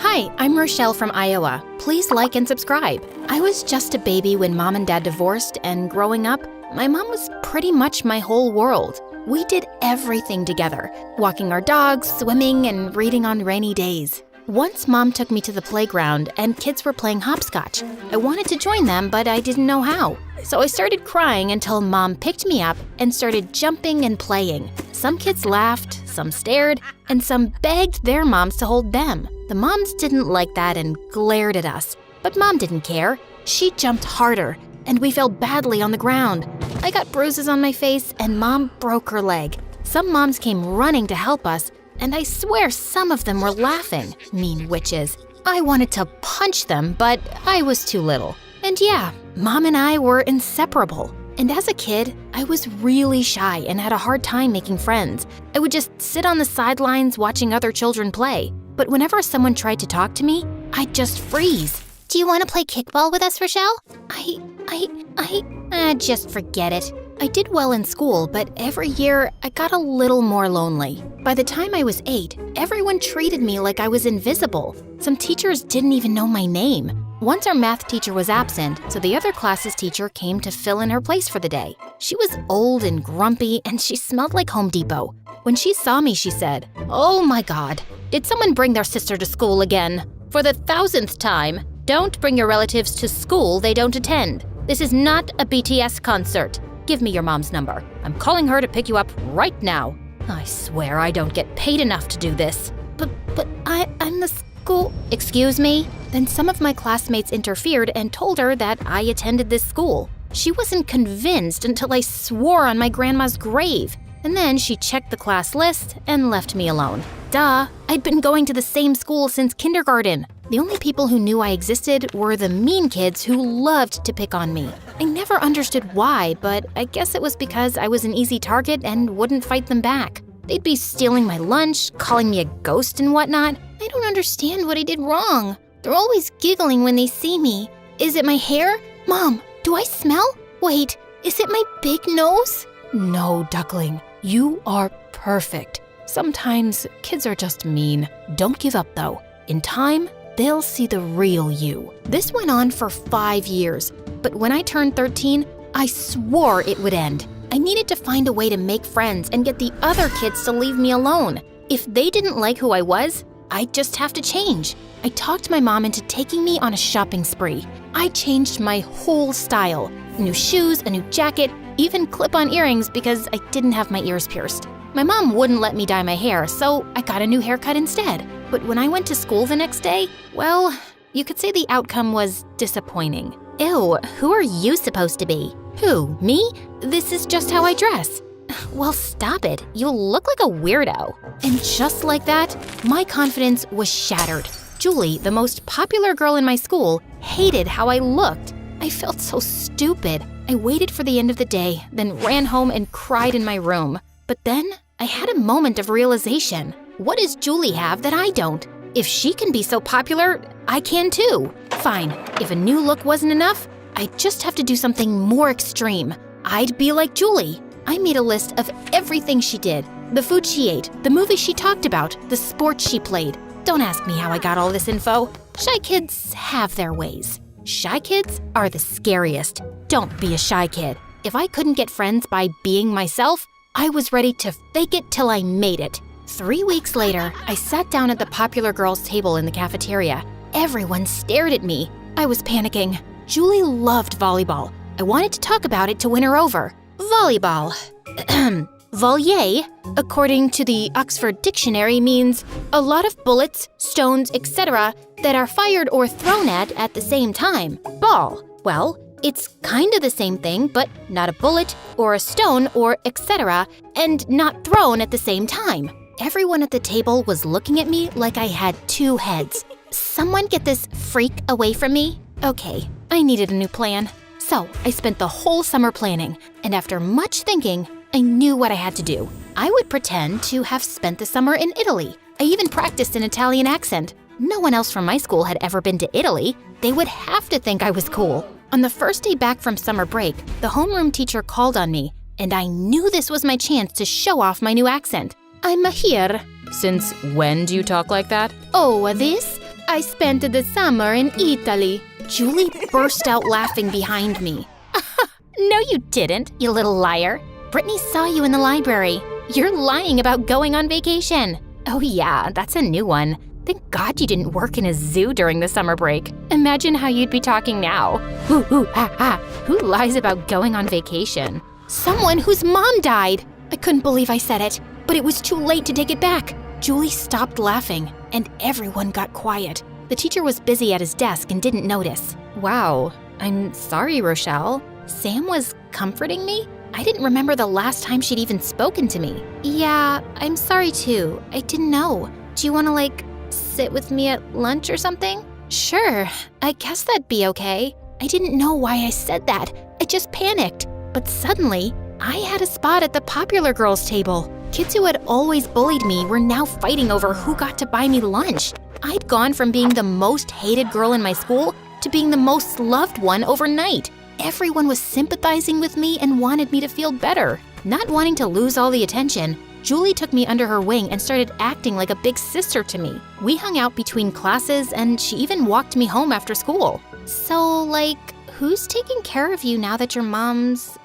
Hi, I'm Rochelle from Iowa. Please like and subscribe. I was just a baby when Mom and Dad divorced, and growing up, my mom was pretty much my whole world. We did everything together, walking our dogs, swimming, and reading on rainy days. Once Mom took me to the playground and kids were playing hopscotch. I wanted to join them, but I didn't know how. So I started crying until Mom picked me up and started jumping and playing. Some kids laughed, some stared, and some begged their moms to hold them. The moms didn't like that and glared at us. But Mom didn't care. She jumped harder, and we fell badly on the ground. I got bruises on my face, and Mom broke her leg. Some moms came running to help us, and I swear some of them were laughing. Mean witches. I wanted to punch them, but I was too little. And yeah, Mom and I were inseparable. And as a kid, I was really shy and had a hard time making friends. I would just sit on the sidelines watching other children play. But whenever someone tried to talk to me, I'd just freeze. Do you want to play kickball with us, Rochelle? Just forget it. I did well in school, but every year I got a little more lonely. By the time I was 8, everyone treated me like I was invisible. Some teachers didn't even know my name. Once our math teacher was absent, so the other class's teacher came to fill in her place for the day. She was old and grumpy, and she smelled like Home Depot. When she saw me, she said, "Oh my God, did someone bring their sister to school again? For the 1000th time, don't bring your relatives to school they don't attend. This is not a BTS concert. Give me your mom's number. I'm calling her to pick you up right now." I swear I don't get paid enough to do this. But I'm the school. Excuse me? Then some of my classmates interfered and told her that I attended this school. She wasn't convinced until I swore on my grandma's grave. And then she checked the class list and left me alone. Duh, I'd been going to the same school since kindergarten. The only people who knew I existed were the mean kids who loved to pick on me. I never understood why, but I guess it was because I was an easy target and wouldn't fight them back. They'd be stealing my lunch, calling me a ghost and whatnot. I don't understand what I did wrong. They're always giggling when they see me. Is it my hair? Mom, do I smell? Wait, is it my big nose? No, duckling, you are perfect. Sometimes kids are just mean. Don't give up though. In time, they'll see the real you. This went on for 5 years, but when I turned 13, I swore it would end. I needed to find a way to make friends and get the other kids to leave me alone. If they didn't like who I was, I'd just have to change. I talked my mom into taking me on a shopping spree. I changed my whole style. New shoes, a new jacket, even clip-on earrings because I didn't have my ears pierced. My mom wouldn't let me dye my hair, so I got a new haircut instead. But when I went to school the next day, well, you could say the outcome was disappointing. Ew, who are you supposed to be? Who, me? This is just how I dress. Well, stop it. You look like a weirdo. And just like that, my confidence was shattered. Julie, the most popular girl in my school, hated how I looked. I felt so stupid. I waited for the end of the day, then ran home and cried in my room. But then I had a moment of realization. What does Julie have that I don't? If she can be so popular, I can too. Fine, if a new look wasn't enough, I'd just have to do something more extreme. I'd be like Julie. I made a list of everything she did, the food she ate, the movies she talked about, the sports she played. Don't ask me how I got all this info. Shy kids have their ways. Shy kids are the scariest. Don't be a shy kid. If I couldn't get friends by being myself, I was ready to fake it till I made it. 3 weeks later, I sat down at the popular girls' table in the cafeteria. Everyone stared at me. I was panicking. Julie loved volleyball. I wanted to talk about it to win her over. Volleyball. Volley, according to the Oxford Dictionary, means a lot of bullets, stones, etc. that are fired or thrown at the same time. Ball. Well, it's kind of the same thing, but not a bullet or a stone or etc. and not thrown at the same time. Everyone at the table was looking at me like I had 2 heads. Someone get this freak away from me? Okay, I needed a new plan. So I spent the whole summer planning, and after much thinking, I knew what I had to do. I would pretend to have spent the summer in Italy. I even practiced an Italian accent. No one else from my school had ever been to Italy. They would have to think I was cool. On the first day back from summer break, the homeroom teacher called on me, and I knew this was my chance to show off my new accent. I'm here. Since when do you talk like that? Oh, this? I spent the summer in Italy. Julie burst out laughing behind me. No, you didn't, you little liar. Brittany saw you in the library. You're lying about going on vacation. Oh yeah, that's a new one. Thank God you didn't work in a zoo during the summer break. Imagine how you'd be talking now. Who lies about going on vacation? Someone whose mom died. I couldn't believe I said it, but it was too late to take it back. Julie stopped laughing, and everyone got quiet. The teacher was busy at his desk and didn't notice. Wow, I'm sorry, Rochelle. Sam was comforting me? I didn't remember the last time she'd even spoken to me. Yeah, I'm sorry too. I didn't know. Do you want to, sit with me at lunch or something? Sure, I guess that'd be okay. I didn't know why I said that. I just panicked. But suddenly, I had a spot at the popular girls' table. Kids who had always bullied me were now fighting over who got to buy me lunch. I'd gone from being the most hated girl in my school to being the most loved one overnight. Everyone was sympathizing with me and wanted me to feel better. Not wanting to lose all the attention, Julie took me under her wing and started acting like a big sister to me. We hung out between classes and she even walked me home after school. So, who's taking care of you now that your mom's,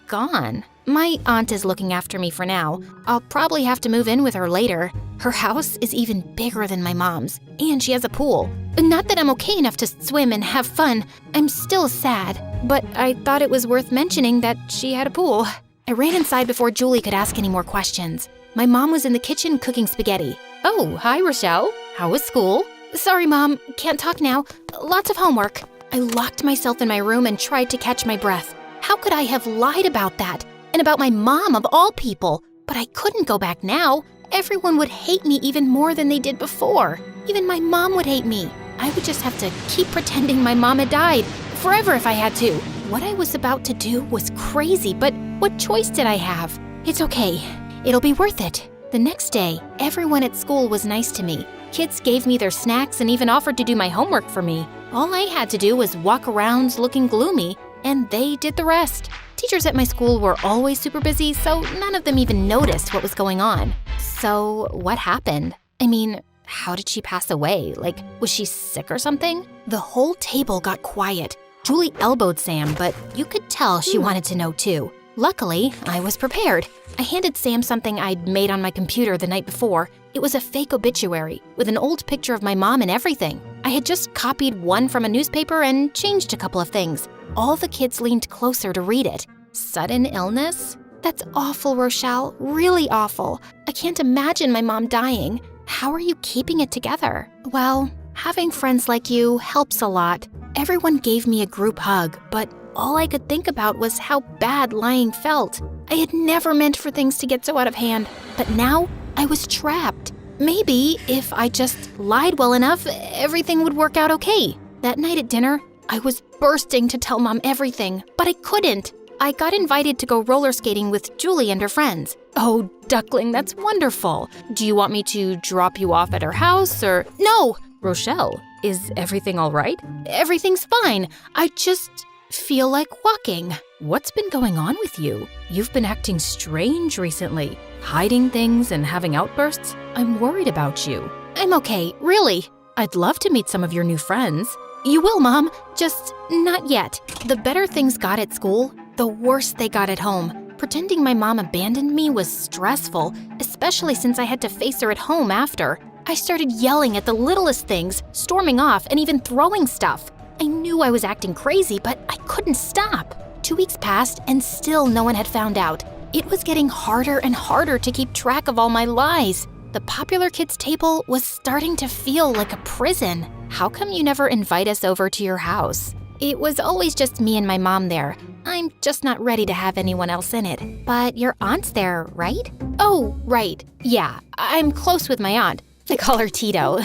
gone? My aunt is looking after me for now. I'll probably have to move in with her later. Her house is even bigger than my mom's, and she has a pool. Not that I'm okay enough to swim and have fun. I'm still sad, but I thought it was worth mentioning that she had a pool. I ran inside before Julie could ask any more questions. My mom was in the kitchen cooking spaghetti. Oh, hi, Rochelle. How was school? Sorry, Mom. Can't talk now. Lots of homework. I locked myself in my room and tried to catch my breath. How could I have lied about that? And about my mom of all people? But I couldn't go back now. Everyone would hate me even more than they did before. Even my mom would hate me. I would just have to keep pretending my mom had died, forever if I had to. What I was about to do was crazy, but what choice did I have? It's okay. It'll be worth it. The next day, everyone at school was nice to me. Kids gave me their snacks and even offered to do my homework for me. All I had to do was walk around looking gloomy, and they did the rest. Teachers at my school were always super busy, so none of them even noticed what was going on. So, what happened? I mean, how did she pass away? Was she sick or something? The whole table got quiet. Julie elbowed Sam, but you could tell she wanted to know too. Luckily, I was prepared. I handed Sam something I'd made on my computer the night before. It was a fake obituary with an old picture of my mom and everything. I had just copied one from a newspaper and changed a couple of things. All the kids leaned closer to read it. Sudden illness? That's awful, Rochelle. Really awful. I can't imagine my mom dying. How are you keeping it together? Well, having friends like you helps a lot. Everyone gave me a group hug, but all I could think about was how bad lying felt. I had never meant for things to get so out of hand, but now I was trapped. Maybe if I just lied well enough, everything would work out okay. That night at dinner, I was bursting to tell Mom everything, but I couldn't. I got invited to go roller skating with Julie and her friends. Oh, Duckling, that's wonderful. Do you want me to drop you off at her house or… No! Rochelle, is everything all right? Everything's fine. I just feel like walking. What's been going on with you? You've been acting strange recently, hiding things and having outbursts. I'm worried about you. I'm okay, really. I'd love to meet some of your new friends. You will, Mom, just not yet. The better things got at school, the worse they got at home. Pretending my mom abandoned me was stressful, especially since I had to face her at home after. I started yelling at the littlest things, storming off, and even throwing stuff. I knew I was acting crazy, but I couldn't stop. 2 weeks passed, and still no one had found out. It was getting harder and harder to keep track of all my lies. The popular kids' table was starting to feel like a prison. How come you never invite us over to your house? It was always just me and my mom there. I'm just not ready to have anyone else in it. But your aunt's there, right? Oh, right. Yeah, I'm close with my aunt. I call her Tito.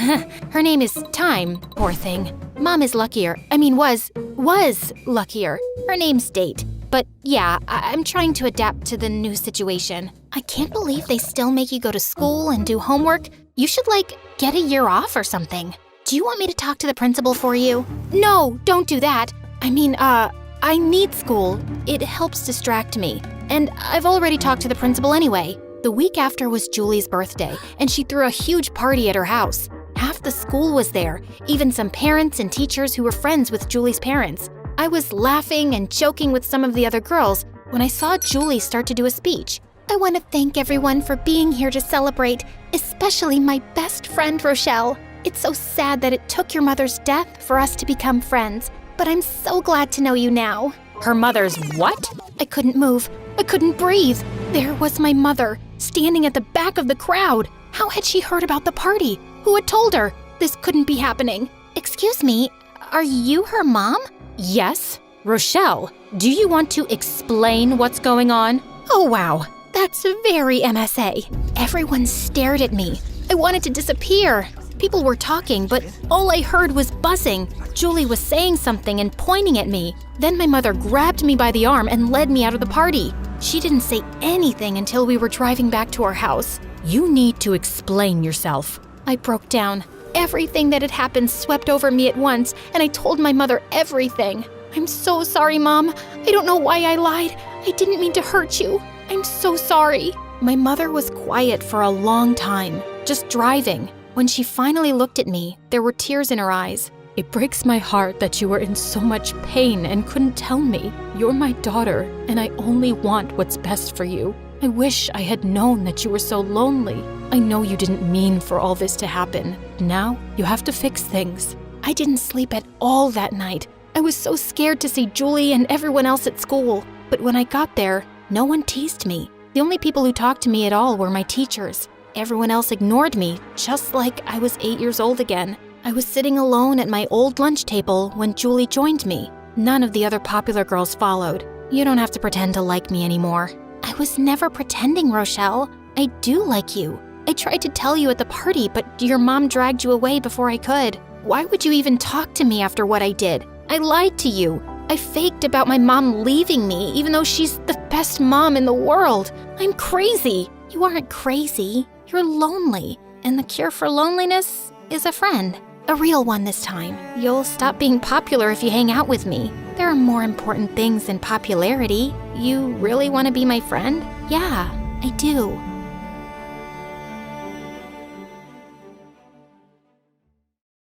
Her name is Time, poor thing. Mom is luckier. Was luckier. Her name's Date. But yeah, I'm trying to adapt to the new situation. I can't believe they still make you go to school and do homework. You should, get a year off or something. Do you want me to talk to the principal for you? No, don't do that. I need school. It helps distract me. And I've already talked to the principal anyway. The week after was Julie's birthday, and she threw a huge party at her house. Half the school was there, even some parents and teachers who were friends with Julie's parents. I was laughing and joking with some of the other girls when I saw Julie start to do a speech. I want to thank everyone for being here to celebrate, especially my best friend, Rochelle. It's so sad that it took your mother's death for us to become friends, but I'm so glad to know you now. Her mother's what? I couldn't move. I couldn't breathe. There was my mother, standing at the back of the crowd. How had she heard about the party? Who had told her? This couldn't be happening. Excuse me, are you her mom? Yes. Rochelle, do you want to explain what's going on? Oh, wow. That's very MSA. Everyone stared at me. I wanted to disappear. People were talking, but all I heard was buzzing. Julie was saying something and pointing at me. Then my mother grabbed me by the arm and led me out of the party. She didn't say anything until we were driving back to our house. You need to explain yourself. I broke down. Everything that had happened swept over me at once, and I told my mother everything. I'm so sorry, Mom. I don't know why I lied. I didn't mean to hurt you. I'm so sorry. My mother was quiet for a long time, just driving. When she finally looked at me, there were tears in her eyes. It breaks my heart that you were in so much pain and couldn't tell me. You're my daughter, and I only want what's best for you. I wish I had known that you were so lonely. I know you didn't mean for all this to happen. Now, you have to fix things. I didn't sleep at all that night. I was so scared to see Julie and everyone else at school. But when I got there, no one teased me. The only people who talked to me at all were my teachers. Everyone else ignored me, just like I was 8 years old again. I was sitting alone at my old lunch table when Julie joined me. None of the other popular girls followed. You don't have to pretend to like me anymore. I was never pretending, Rochelle. I do like you. I tried to tell you at the party, but your mom dragged you away before I could. Why would you even talk to me after what I did? I lied to you. I faked about my mom leaving me, even though she's the best mom in the world. I'm crazy. You aren't crazy. You're lonely. And the cure for loneliness is a friend. A real one this time. You'll stop being popular if you hang out with me. There are more important things than popularity. You really want to be my friend? Yeah, I do.